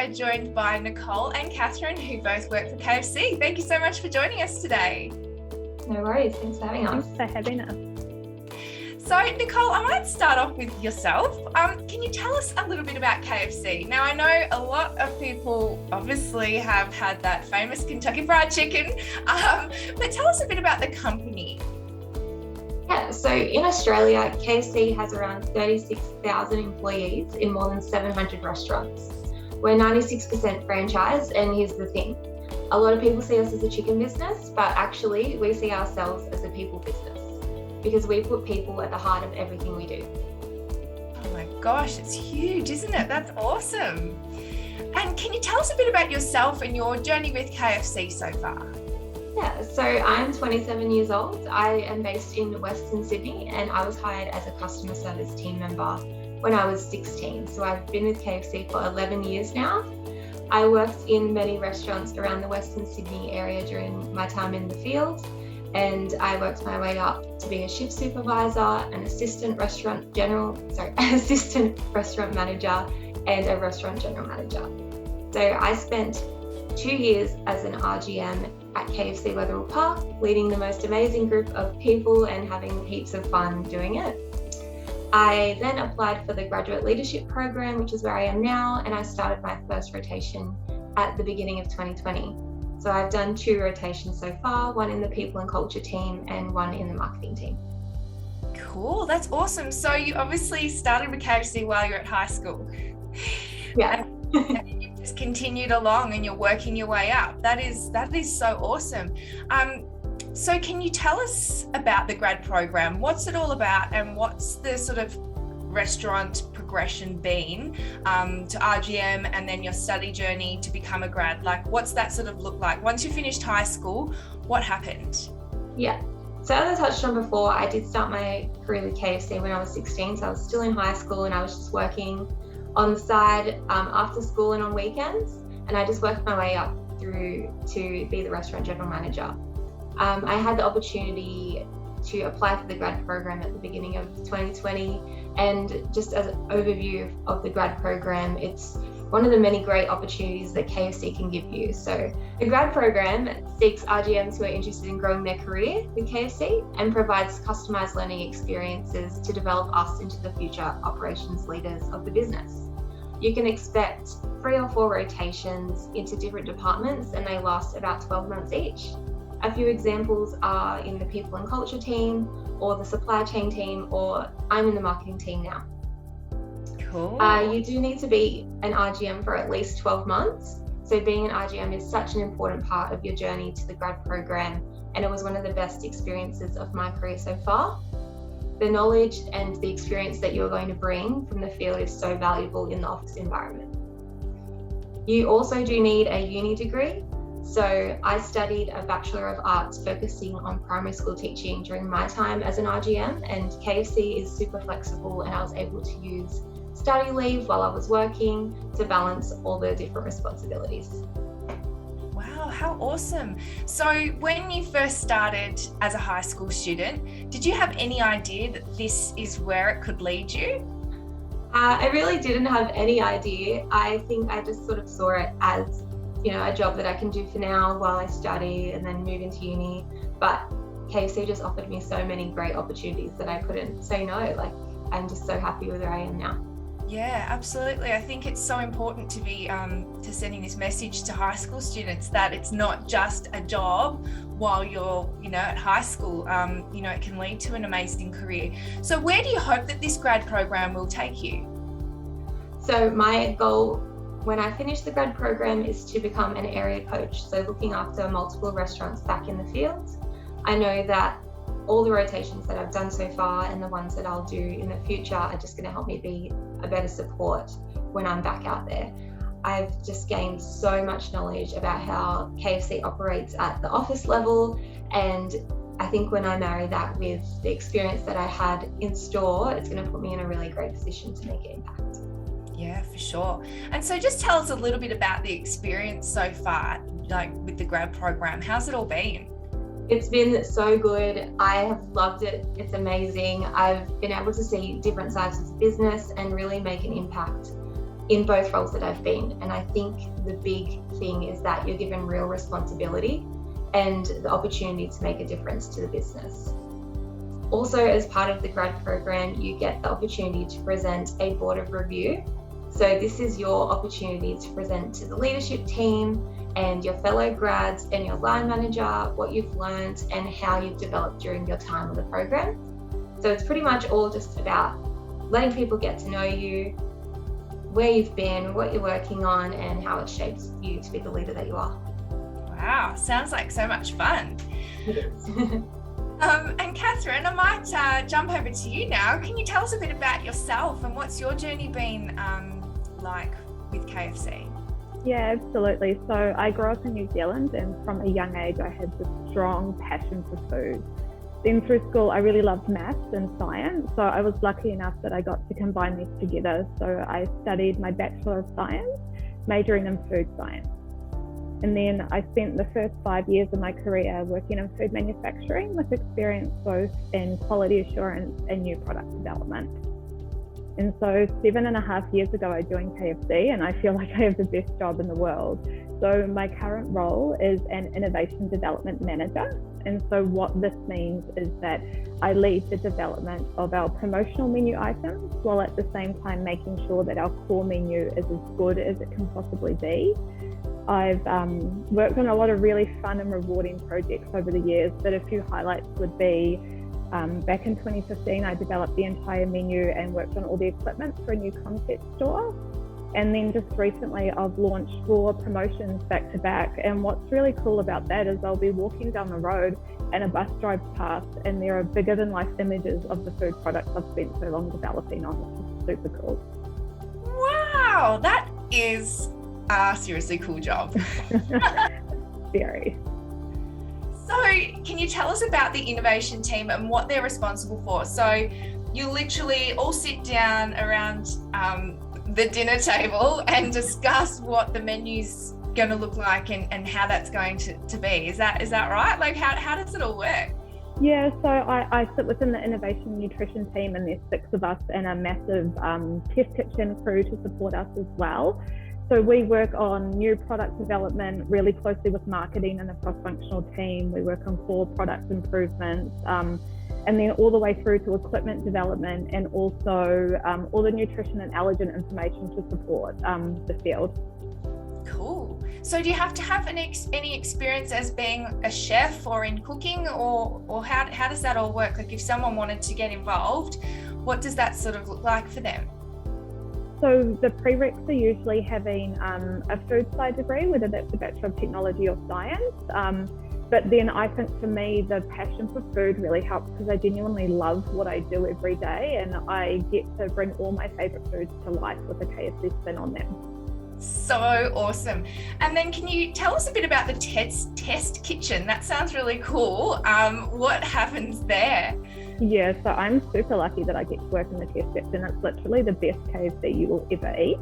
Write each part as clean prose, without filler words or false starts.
are joined by Nicole and Kathryn, who both work for KFC. Thank you so much for joining us today. No worries, thanks for having us. Thanks for having us. So, Nicole, I might start off with yourself. Can you tell us a little bit about KFC? Now, I know a lot of people obviously have had that famous Kentucky Fried Chicken, but tell us a bit about the company. Yeah, so in Australia, KFC has around 36,000 employees in more than 700 restaurants. We're 96% franchise, and here's the thing. A lot of people see us as a chicken business, but actually we see ourselves as a people business because we put people at the heart of everything we do. Oh my gosh, it's huge, isn't it? That's awesome. And can you tell us a bit about yourself and your journey with KFC so far? Yeah, so I'm 27 years old. I am based in Western Sydney, and I was hired as a customer service team member when I was 16. So I've been with KFC for 11 years now. I worked in many restaurants around the Western Sydney area during my time in the field, and I worked my way up to be a shift supervisor, an assistant restaurant manager, and a restaurant general manager. So I spent 2 years as an RGM at KFC Wetherill Park, leading the most amazing group of people and having heaps of fun doing it. I then applied for the Graduate Leadership Program, which is where I am now, and I started my first rotation at the beginning of 2020. So I've done 2 rotations so far, one in the People and Culture team and one in the Marketing team. Cool, that's awesome. So you obviously started with KFC while you're at high school. Yeah. And you've just continued along and you're working your way up. That is so awesome. So can you tell us about the Grad Program? What's it all about, and what's the sort of restaurant progression been to RGM, and then your study journey to become a grad? Like, what's that sort of look like? Once you finished high school, what happened? Yeah. So as I touched on before, I did start my career with KFC when I was 16. So I was still in high school and I was just working on the side after school and on weekends. And I just worked my way up through to be the restaurant general manager. I had the opportunity to apply for the grad program at the beginning of 2020. And just as an overview of the grad program, it's one of the many great opportunities that KFC can give you. So the grad program seeks RGMs who are interested in growing their career with KFC and provides customized learning experiences to develop us into the future operations leaders of the business. You can expect 3 or 4 rotations into different departments, and they last about 12 months each. A few examples are in the People and Culture team, or the Supply Chain team, or I'm in the Marketing team now. Cool. You do need to be an RGM for at least 12 months. So being an RGM is such an important part of your journey to the grad program, and it was one of the best experiences of my career so far. The knowledge and the experience that you're going to bring from the field is so valuable in the office environment. You also do need a uni degree. So I studied a Bachelor of Arts focusing on primary school teaching during my time as an RGM, and KFC is super flexible, and I was able to use study leave while I was working to balance all the different responsibilities. Wow, how awesome. So when you first started as a high school student, did you have any idea that this is where it could lead you? I really didn't have any idea. I think I just sort of saw it as a job that I can do for now while I study and then move into uni. But KFC just offered me so many great opportunities that I couldn't say no. Like, I'm just so happy with where I am now. Yeah, absolutely. I think it's so important to be to sending this message to high school students that it's not just a job while you're, at high school. It can lead to an amazing career. So where do you hope that this grad program will take you? So my goal when I finish the grad program is to become an area coach, so looking after multiple restaurants back in the field. I know that all the rotations that I've done so far and the ones that I'll do in the future are just going to help me be a better support when I'm back out there. I've just gained so much knowledge about how KFC operates at the office level, and I think when I marry that with the experience that I had in store, it's going to put me in a really great position to make an impact. Yeah, for sure. And so just tell us a little bit about the experience so far, like with the grad program. How's it all been? It's been so good. I have loved it. It's amazing. I've been able to see different sides of the business and really make an impact in both roles that I've been. And I think the big thing is that you're given real responsibility and the opportunity to make a difference to the business. Also, as part of the grad program, you get the opportunity to present a board of review. So this is your opportunity to present to the leadership team and your fellow grads and your line manager what you've learned and how you've developed during your time on the program. So it's pretty much all just about letting people get to know you, where you've been, what you're working on, and how it shapes you to be the leader that you are. Wow, sounds like so much fun. It is. And Kathryn, I might jump over to you now. Can you tell us a bit about yourself and what's your journey been like with KFC? Yeah, absolutely. So I grew up in New Zealand, and from a young age I had this strong passion for food. Then through school I really loved maths and science, so I was lucky enough that I got to combine these together. So I studied my Bachelor of Science, majoring in food science. And then I spent the first 5 years of my career working in food manufacturing with experience both in quality assurance and new product development. And so 7.5 years ago, I joined KFC, and I feel like I have the best job in the world. So my current role is an innovation development manager. And so what this means is that I lead the development of our promotional menu items, while at the same time making sure that our core menu is as good as it can possibly be. I've worked on a lot of really fun and rewarding projects over the years, but a few highlights would be back in 2015, I developed the entire menu and worked on all the equipment for a new concept store. And then just recently, I've launched 4 promotions back to back. And what's really cool about that is I'll be walking down the road and a bus drives past, and there are bigger than life images of the food products I've spent so long developing on, which is super cool. Wow, that is a seriously cool job. Very. So can you tell us about the innovation team and what they're responsible for? So you literally all sit down around the dinner table and discuss what the menu's going to look like and how that's going to be. Is that right? Like how does it all work? Yeah, so I sit within the innovation nutrition team, and there's 6 of us and a massive test kitchen crew to support us as well. So we work on new product development really closely with marketing and the cross-functional team. We work on core product improvements, and then all the way through to equipment development, and also all the nutrition and allergen information to support the field. Cool. So do you have to have any experience as being a chef or in cooking, or how does that all work? Like if someone wanted to get involved, what does that sort of look like for them? So the prereqs are usually having a food side degree, whether that's a Bachelor of Technology or Science. But then I think for me, the passion for food really helps because I genuinely love what I do every day, and I get to bring all my favourite foods to life with a KFC spin on them. So awesome. And then can you tell us a bit about the test kitchen? That sounds really cool. What happens there? Yeah, so I'm super lucky that I get to work in the test kitchen. It's literally the best KFC you will ever eat.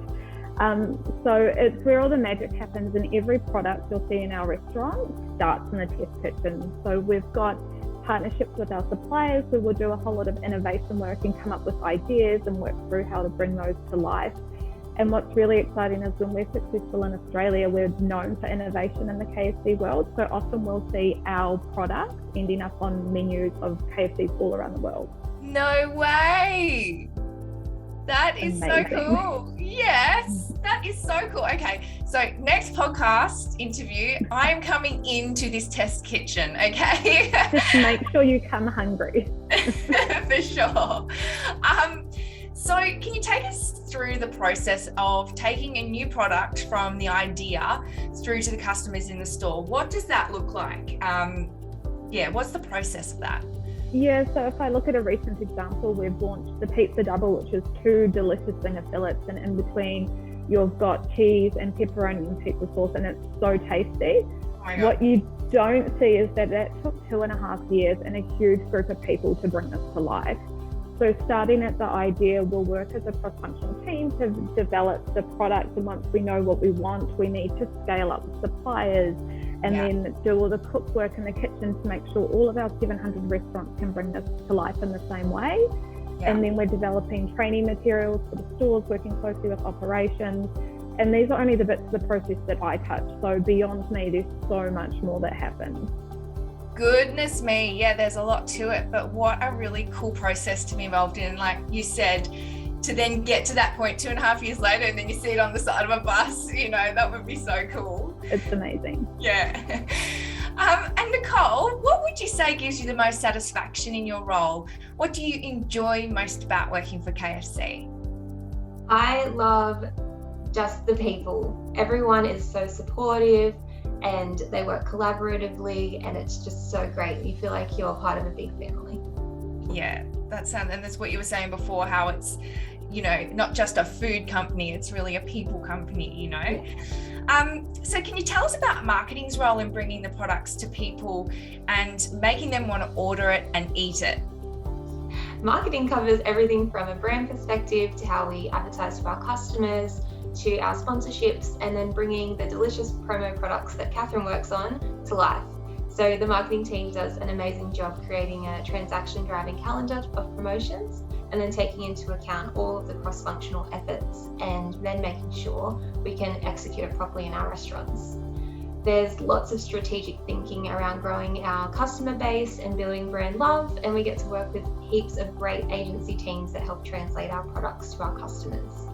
So it's where all the magic happens, and every product you'll see in our restaurant starts in the test kitchen. So we've got partnerships with our suppliers, so we'll do a whole lot of innovation work and come up with ideas and work through how to bring those to life. And what's really exciting is when we're successful in Australia, we're known for innovation in the KFC world. So often we'll see our products ending up on menus of KFCs all around the world. No way! That is Amazing. So cool. Yes, that is so cool. Okay, so next podcast interview, I am coming into this test kitchen, okay? Just make sure you come hungry. For sure. So can you take us through the process of taking a new product from the idea through to the customers in the store? What does that look like? What's the process of that? Yeah, so if I look at a recent example, we've launched the pizza double, which is 2 delicious zinger fillets, and in between you've got cheese and pepperoni and pizza sauce, and it's so tasty. Oh my God. What you don't see is that took 2.5 years and a huge group of people to bring this to life. So starting at the idea, we'll work as a cross-functional team to develop the product, and once we know what we want, we need to scale up with suppliers and then do all the cook work in the kitchen to make sure all of our 700 restaurants can bring this to life in the same way. Yeah. And then we're developing training materials for the stores, working closely with operations. And these are only the bits of the process that I touch. So beyond me, there's so much more that happens. Goodness me. Yeah, there's a lot to it, but what a really cool process to be involved in. Like you said, to then get to that point 2.5 years later and then you see it on the side of a bus, that would be so cool. It's amazing. Yeah. And Nicole, what would you say gives you the most satisfaction in your role? What do you enjoy most about working for KFC? I love just the people. Everyone is so supportive and they work collaboratively, and it's just so great. You feel like you're part of a big family. Yeah, and that's what you were saying before, how it's, not just a food company, it's really a people company, So can you tell us about marketing's role in bringing the products to people and making them want to order it and eat it? Marketing covers everything from a brand perspective to how we advertise to our customers, to our sponsorships, and then bringing the delicious promo products that Kathryn works on to life. So the marketing team does an amazing job creating a transaction driving calendar of promotions, and then taking into account all of the cross-functional efforts and then making sure we can execute it properly in our restaurants. There's lots of strategic thinking around growing our customer base and building brand love, and we get to work with heaps of great agency teams that help translate our products to our customers.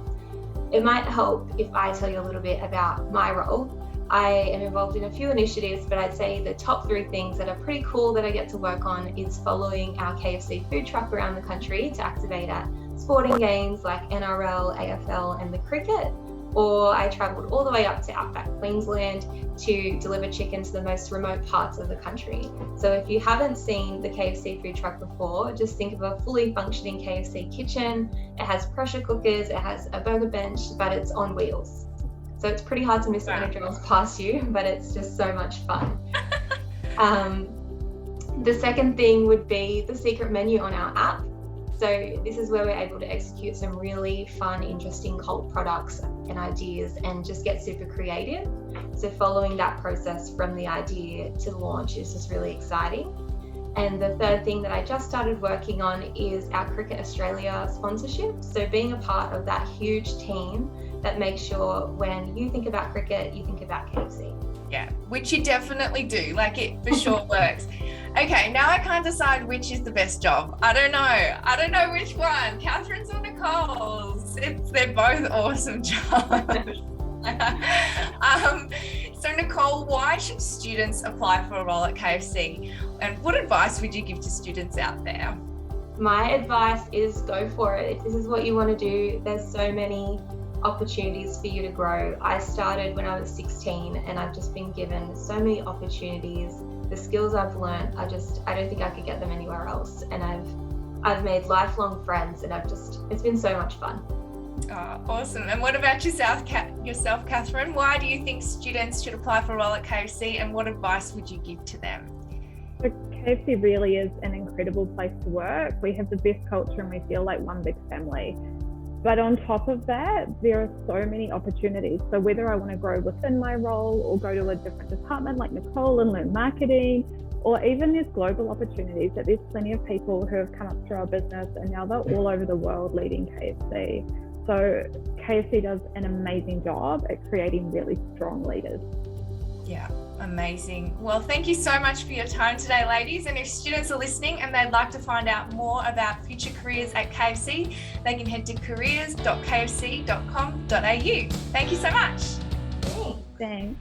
It might help if I tell you a little bit about my role. I am involved in a few initiatives, but I'd say the top 3 things that are pretty cool that I get to work on is following our KFC food truck around the country to activate at sporting games like NRL, AFL and the cricket. Or I travelled all the way up to outback Queensland to deliver chicken to the most remote parts of the country. So if you haven't seen the KFC food truck before, just think of a fully functioning KFC kitchen. It has pressure cookers, it has a burger bench, but it's on wheels. So it's pretty hard to miss when it drives past you, but it's just so much fun. The second thing would be the secret menu on our app. So this is where we're able to execute some really fun, interesting cult products and ideas and just get super creative. So following that process from the idea to launch is just really exciting. And the third thing that I just started working on is our Cricket Australia sponsorship. So being a part of that huge team that makes sure when you think about cricket, you think about KFC. Yeah, which you definitely do. Like, it for sure works. Okay, now I can't decide which is the best job. I don't know which one, Kathryn's or Nicole's. They're both awesome jobs. So Nicole, why should students apply for a role at KFC? And what advice would you give to students out there? My advice is go for it. If this is what you want to do, there's so many opportunities for you to grow. I started when I was 16 and I've just been given so many opportunities. The skills I've learned, I don't think I could get them anywhere else. And I've made lifelong friends, and it's been so much fun. Oh, awesome. And what about yourself, Kathryn? Why do you think students should apply for a role at KFC, and what advice would you give to them? So KFC really is an incredible place to work. We have the best culture and we feel like one big family. But on top of that, there are so many opportunities. So whether I want to grow within my role or go to a different department like Nicole and learn marketing, or even there's global opportunities, that there's plenty of people who have come up through our business and now they're all over the world leading KFC. So KFC does an amazing job at creating really strong leaders. Yeah, amazing. Well, thank you so much for your time today, ladies. And if students are listening and they'd like to find out more about future careers at KFC, they can head to careers.kfc.com.au. Thank you so much. Thanks.